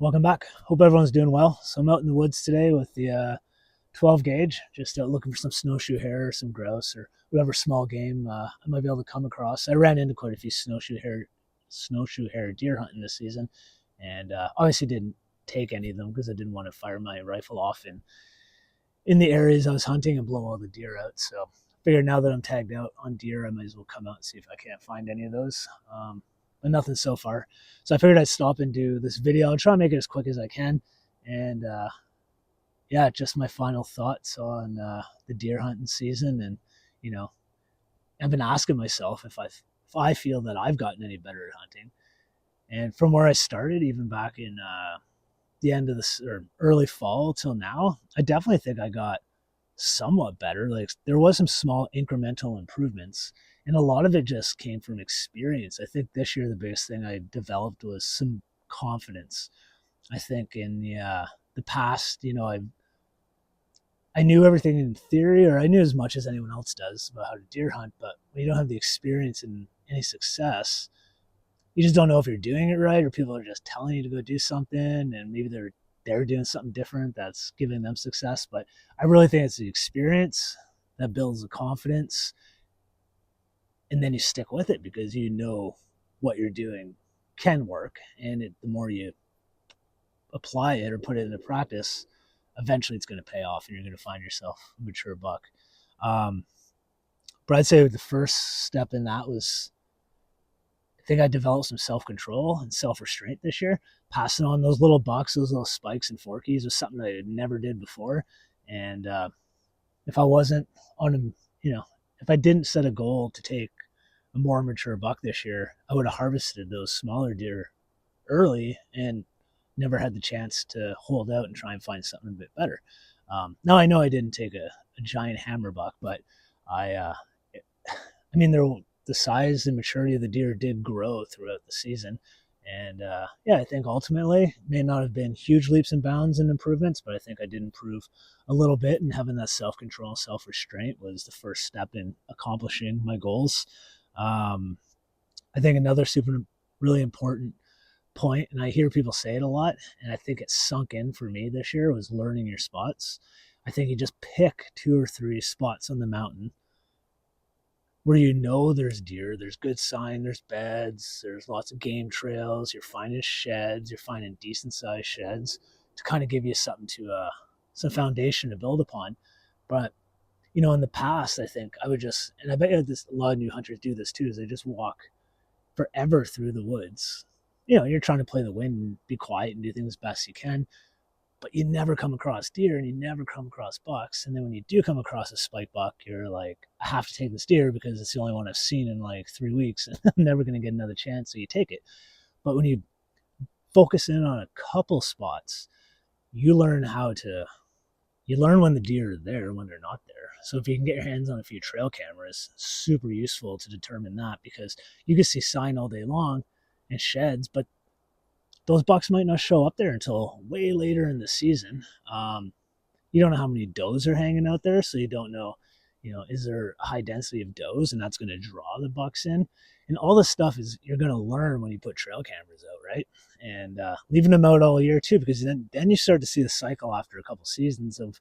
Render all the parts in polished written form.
Welcome back. Hope everyone's doing well. So I'm out in the woods today with the 12 gauge, just looking for some snowshoe hare or some grouse or whatever small game I might be able to come across. I ran into quite a few snowshoe hare deer hunting this season, and obviously didn't take any of them because I didn't want to fire my rifle off in the areas I was hunting and blow all the deer out. So I figured now that I'm tagged out on deer, I might as well come out and see if I can't find any of those. But nothing so far. So I figured I'd stop and do this video. I'll try and make it as quick as I can. And yeah, just my final thoughts on the deer hunting season. And, you know, I've been asking myself if I feel that I've gotten any better at hunting. And from where I started, even back in the end of this or early fall till now, I definitely think I got somewhat better. Like there was some small incremental improvements, and a lot of it just came from experience. I think this year the biggest thing I developed was some confidence. I think in the past, I knew everything in theory, or I knew as much as anyone else does about how to deer hunt, but when you don't have the experience in any success, you just don't know if you're doing it right, or people are just telling you to go do something, and maybe they're doing something different that's giving them success. But I really think it's the experience that builds the confidence, and then you stick with it because you know what you're doing can work, and the more you apply it or put it into practice, eventually it's going to pay off, and you're going to find yourself a mature buck. Um, but I'd say the first step in that was I think I developed some self control and self restraint this year. Passing on those little bucks, those little spikes and forkies was something that I never did before. And if I wasn't on a, if I didn't set a goal to take a more mature buck this year, I would have harvested those smaller deer early and never had the chance to hold out and try and find something a bit better. Now I know I didn't take a giant hammer buck, but I, I mean, the size and maturity of the deer did grow throughout the season. And yeah, I think ultimately it may not have been huge leaps and bounds and improvements, but I think I did improve a little bit. And having that self control, self restraint was the first step in accomplishing my goals. I think another really important point, and I hear people say it a lot, and I think it sunk in for me this year, was learning your spots. I think you just pick two or three spots on the mountain where there's deer, there's good sign, there's beds, there's lots of game trails, you're finding sheds, you're finding decent sized sheds to kind of give you something some foundation to build upon. But in the past, I think I would and I bet a lot of new hunters do this too, is they just walk forever through the woods. You're trying to play the wind and be quiet and do things best you can, but you never come across deer and you never come across bucks. And then when you do come across a spike buck, you're like, I have to take this deer because it's the only one I've seen in like 3 weeks. And I'm never going to get another chance. So you take it. But when you focus in on a couple spots, you learn when the deer are there and when they're not there. So if you can get your hands on a few trail cameras, super useful to determine that, because you can see sign all day long and sheds, but those bucks might not show up there until way later in the season. You don't know how many does are hanging out there, so you don't know, is there a high density of does, and that's going to draw the bucks in. And all this stuff is you're going to learn when you put trail cameras out, right? And leaving them out all year too, because then you start to see the cycle after a couple seasons of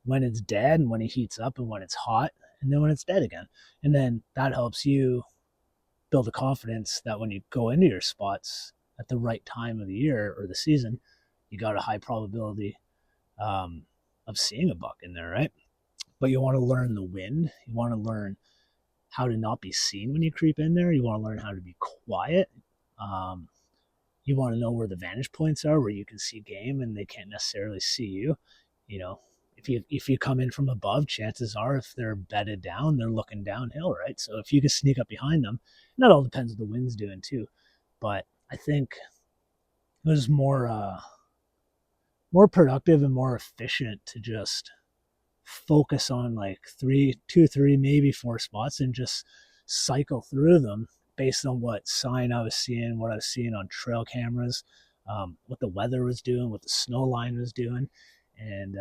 when it's dead and when it heats up and when it's hot and then when it's dead again. And then that helps you build the confidence that when you go into your spots at the right time of the year or the season, you got a high probability of seeing a buck in there, right? But you want to learn the wind. You want to learn how to not be seen when you creep in there. You want to learn how to be quiet. You want to know where the vantage points are, where you can see game and they can't necessarily see you. If you come in from above, chances are if they're bedded down, they're looking downhill, right? So if you can sneak up behind them, and that all depends what the wind's doing too. But I think it was more productive and more efficient to just focus on like two, three, maybe four spots and just cycle through them based on what sign I was seeing, what I was seeing on trail cameras, what the weather was doing, what the snow line was doing. And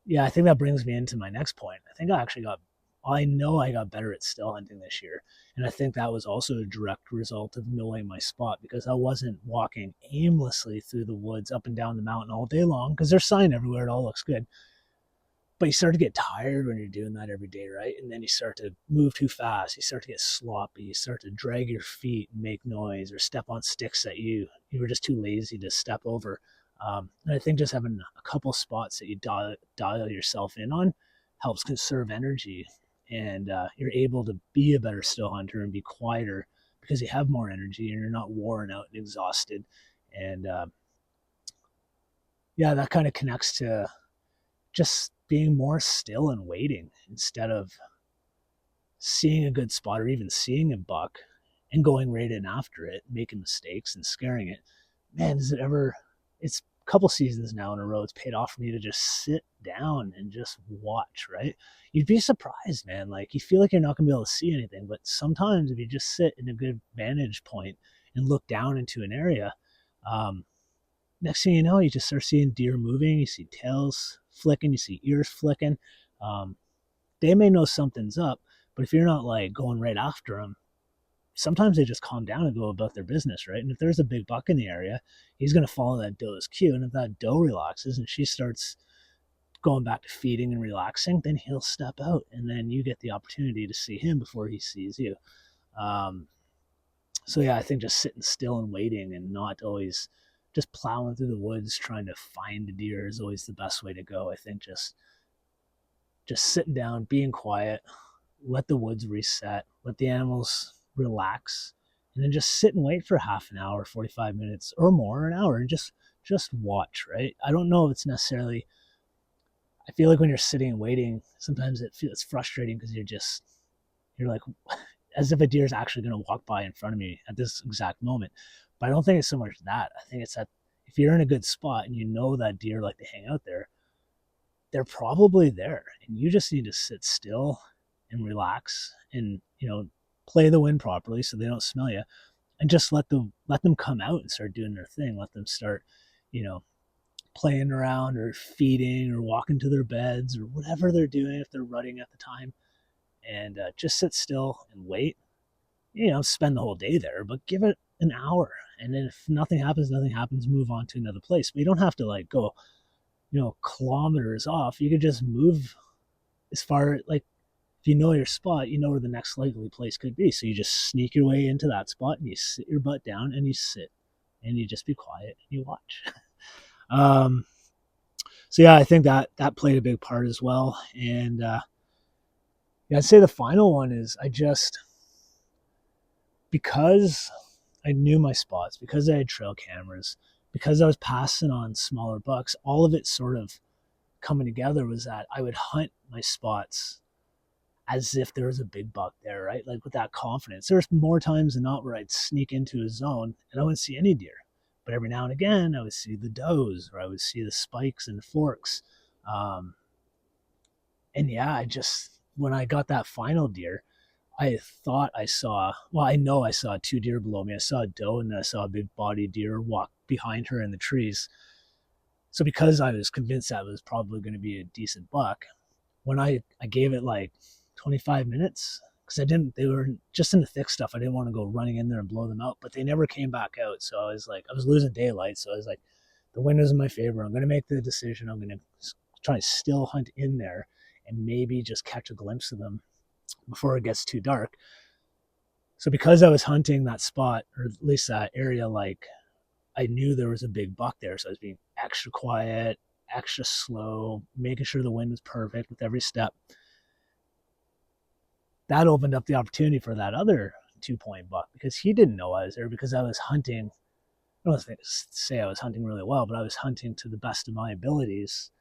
yeah, I think that brings me into my next point. I think I actually got I know I got better at still hunting this year. And I think that was also a direct result of knowing my spot, because I wasn't walking aimlessly through the woods up and down the mountain all day long, because there's sign everywhere. It all looks good. But you start to get tired when you're doing that every day, right? And then you start to move too fast. You start to get sloppy. You start to drag your feet and make noise, or step on sticks that you were just too lazy to step over. And I think just having a couple spots that you dial yourself in on helps conserve energy, and you're able to be a better still hunter and be quieter because you have more energy and you're not worn out and exhausted. And yeah, that kind of connects to just being more still and waiting instead of seeing a good spot or even seeing a buck and going right in after it, making mistakes and scaring it. Man, is it ever? It's a couple seasons now in a row. It's paid off for me to just sit down and just watch. Right? You'd be surprised, man. Like you feel like you're not gonna be able to see anything, but sometimes if you just sit in a good vantage point and look down into an area, um, next thing you know, you just start seeing deer moving. You see tails flicking. You see ears flicking. Um, they may know something's up, but if you're not like going right after them, sometimes they just calm down and go about their business, right? And if there's a big buck in the area, he's going to follow that doe's cue. And if that doe relaxes and she starts going back to feeding and relaxing, then he'll step out, and then you get the opportunity to see him before he sees you. Um, so yeah, I think just sitting still and waiting and not always just plowing through the woods trying to find a deer is always the best way to go. I think just sitting down, being quiet, let the woods reset, let the animals relax, and then just sit and wait for half an hour, 45 minutes or more, an hour, and just watch, right? I don't know if it's necessarily, I feel like when you're sitting and waiting, sometimes it's frustrating because you're like, as if a deer is actually going to walk by in front of me at this exact moment. But I don't think it's so much that. I think it's that if you're in a good spot and you know that deer like to hang out there, they're probably there, and you just need to sit still and relax, and play the wind properly so they don't smell you, and just let them come out and start doing their thing. Let them start, you know, playing around or feeding or walking to their beds or whatever they're doing if they're rutting at the time, and just sit still and wait. Spend the whole day there, but give it an hour, and then if nothing happens, nothing happens. Move on to another place. But you don't have to like go kilometers off. You could just move as far, like, if you know your spot, you know where the next likely place could be. So you just sneak your way into that spot and you sit your butt down and you sit and you just be quiet and you watch. um, so yeah, I think that played a big part as well. And yeah, I'd say the final one is because I knew my spots, because I had trail cameras, because I was passing on smaller bucks, all of it sort of coming together was that I would hunt my spots as if there was a big buck there, right? Like with that confidence. There's more times than not where I'd sneak into a zone and I wouldn't see any deer. But every now and again, I would see the does, or I would see the spikes and the forks. Um, and yeah, when I got that final deer, I thought I saw, well, I know I saw two deer below me. I saw a doe and then I saw a big body deer walk behind her in the trees. So because I was convinced that was probably going to be a decent buck, when I gave it like 25 minutes, because they were just in the thick stuff. I didn't want to go running in there and blow them out, but they never came back out. So I was losing daylight. So I was like, the wind is in my favor. I'm going to make the decision. I'm going to try to still hunt in there and maybe just catch a glimpse of them before it gets too dark. So because I was hunting that spot, or at least that area, like I knew there was a big buck there. So I was being extra quiet, extra slow, making sure the wind was perfect with every step. That opened up the opportunity for that other 2 point buck, because he didn't know I was there, because I was hunting. I don't say I was hunting really well, but I was hunting to the best of my abilities.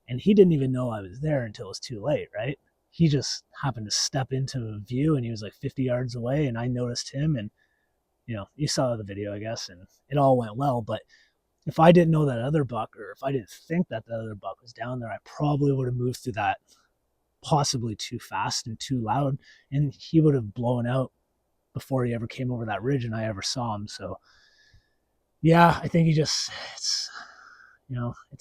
And he didn't even know I was there until it was too late, right? He just happened to step into view and he was like 50 yards away and I noticed him. And, you saw the video, I guess, and it all went well. But if I didn't know that other buck, or if I didn't think that the other buck was down there, I probably would have moved through that possibly too fast and too loud, and he would have blown out before he ever came over that ridge and I ever saw him. So yeah, I think it's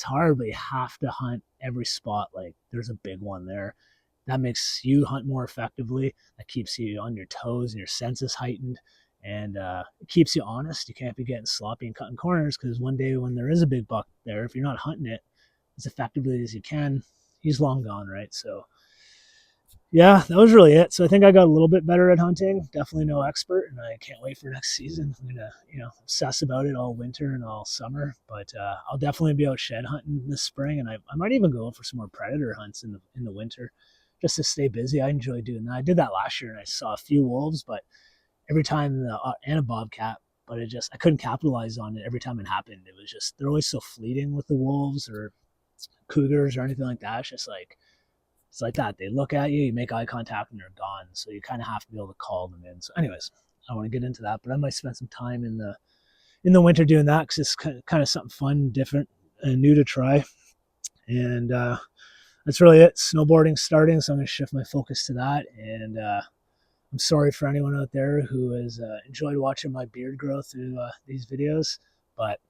hard, but you have to hunt every spot like there's a big one there. That makes you hunt more effectively. That keeps you on your toes and your senses heightened, and it keeps you honest. You can't be getting sloppy and cutting corners, because one day when there is a big buck there, if you're not hunting it as effectively as you can, he's long gone, right? So yeah, that was really it. So I think I got a little bit better at hunting. Definitely no expert, and I can't wait for next season. I'm gonna, obsess about it all winter and all summer. But I'll definitely be out shed hunting this spring, and I might even go for some more predator hunts in the winter, just to stay busy. I enjoy doing that. I did that last year, and I saw a few wolves, but every time and a bobcat, but I couldn't capitalize on it every time it happened. It was just they're always so fleeting with the wolves or cougars or anything like that. It's like that. They look at you, you make eye contact, and they're gone. So you kind of have to be able to call them in. So, anyways, I want to get into that, but I might spend some time in the winter doing that, because it's kind of something fun, different, and new to try. And that's really it. Snowboarding starting, so I'm going to shift my focus to that. And I'm sorry for anyone out there who has enjoyed watching my beard grow through these videos, but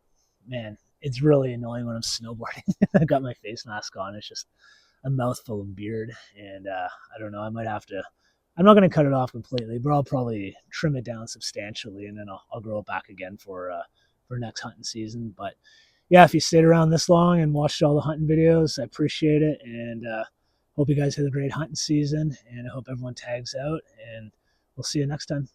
man, it's really annoying when I'm snowboarding. I got my face mask on. It's just a mouthful of beard, and I don't know. I might have to. I'm not going to cut it off completely, but I'll probably trim it down substantially, and then I'll grow it back again for next hunting season. But yeah, if you stayed around this long and watched all the hunting videos, I appreciate it, and hope you guys had a great hunting season, and I hope everyone tags out, and we'll see you next time.